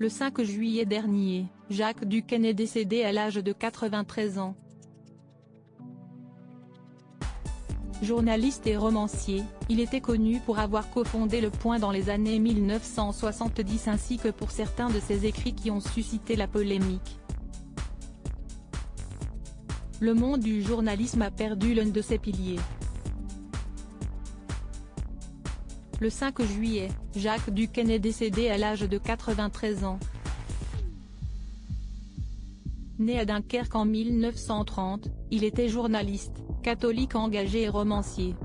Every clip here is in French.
Le 5 juillet dernier, Jacques Duquesne est décédé à l'âge de 93 ans. Journaliste et romancier, il était connu pour avoir cofondé Le Point dans les années 1970 ainsi que pour certains de ses écrits qui ont suscité la polémique. Le monde du journalisme a perdu l'un de ses piliers. Le 5 juillet, Jacques Duquesne est décédé à l'âge de 93 ans. Né à Dunkerque en 1930, il était journaliste, catholique engagé et romancier.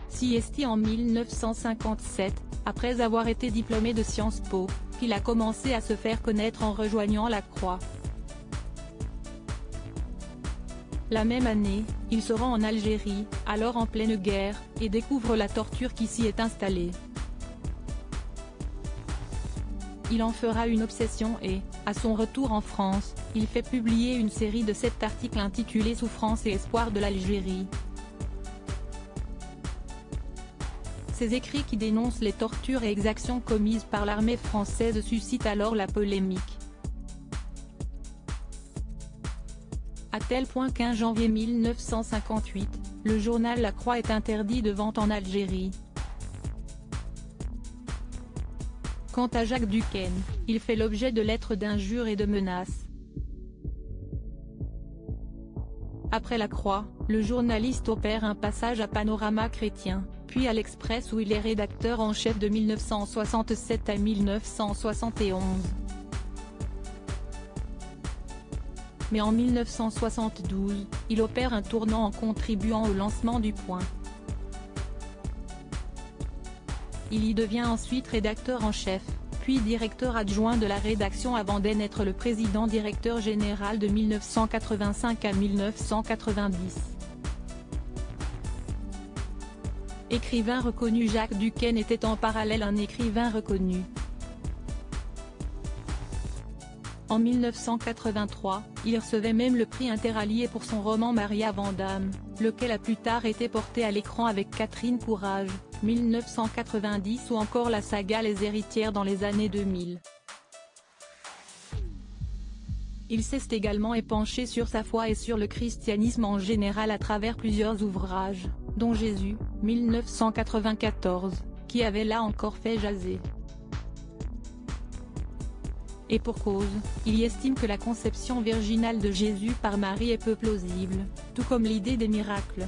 Siesti en 1957, après avoir été diplômé de Sciences Po, il a commencé à se faire connaître en rejoignant la Croix. La même année, il se rend en Algérie, alors en pleine guerre, et découvre la torture qui s'y est installée. Il en fera une obsession et, à son retour en France, il fait publier une série de 7 articles intitulés Souffrance et espoir de l'Algérie. Ces écrits qui dénoncent les tortures et exactions commises par l'armée française suscitent alors la polémique. À tel point qu'un janvier 1958, le journal La Croix est interdit de vente en Algérie. Quant à Jacques Duquesne, il fait l'objet de lettres d'injures et de menaces. Après La Croix, le journaliste opère un passage à Panorama Chrétien, puis à l'Express où il est rédacteur en chef de 1967 à 1971. Mais en 1972, il opère un tournant en contribuant au lancement du Point. Il y devient ensuite rédacteur en chef, puis directeur adjoint de la rédaction avant d'en être le président-directeur général de 1985 à 1990. Écrivain reconnu, Jacques Duquesne était en parallèle un écrivain reconnu. En 1983, il recevait même le prix Interallié pour son roman Maria Vandamme, lequel a plus tard été porté à l'écran avec Catherine Courage, 1990 ou encore la saga Les Héritières dans les années 2000. Il s'est également épanché sur sa foi et sur le christianisme en général à travers plusieurs ouvrages, dont Jésus, 1994, qui avait là encore fait jaser. Et pour cause, il y estime que la conception virginale de Jésus par Marie est peu plausible, tout comme l'idée des miracles.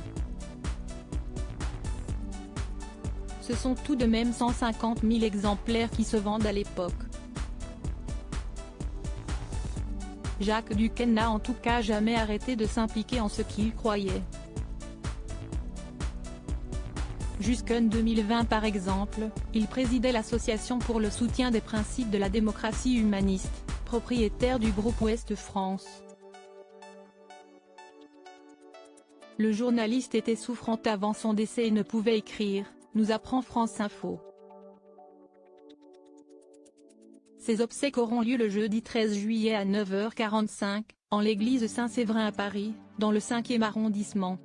Ce sont tout de même 150 000 exemplaires qui se vendent à l'époque. Jacques Duquesne n'a en tout cas jamais arrêté de s'impliquer en ce qu'il croyait. Jusqu'en 2020 par exemple, il présidait l'Association pour le soutien des principes de la démocratie humaniste, propriétaire du groupe Ouest France. Le journaliste était souffrant avant son décès et ne pouvait écrire, nous apprend France Info. Ses obsèques auront lieu le jeudi 13 juillet à 9h45, en l'église Saint-Séverin à Paris, dans le 5e arrondissement.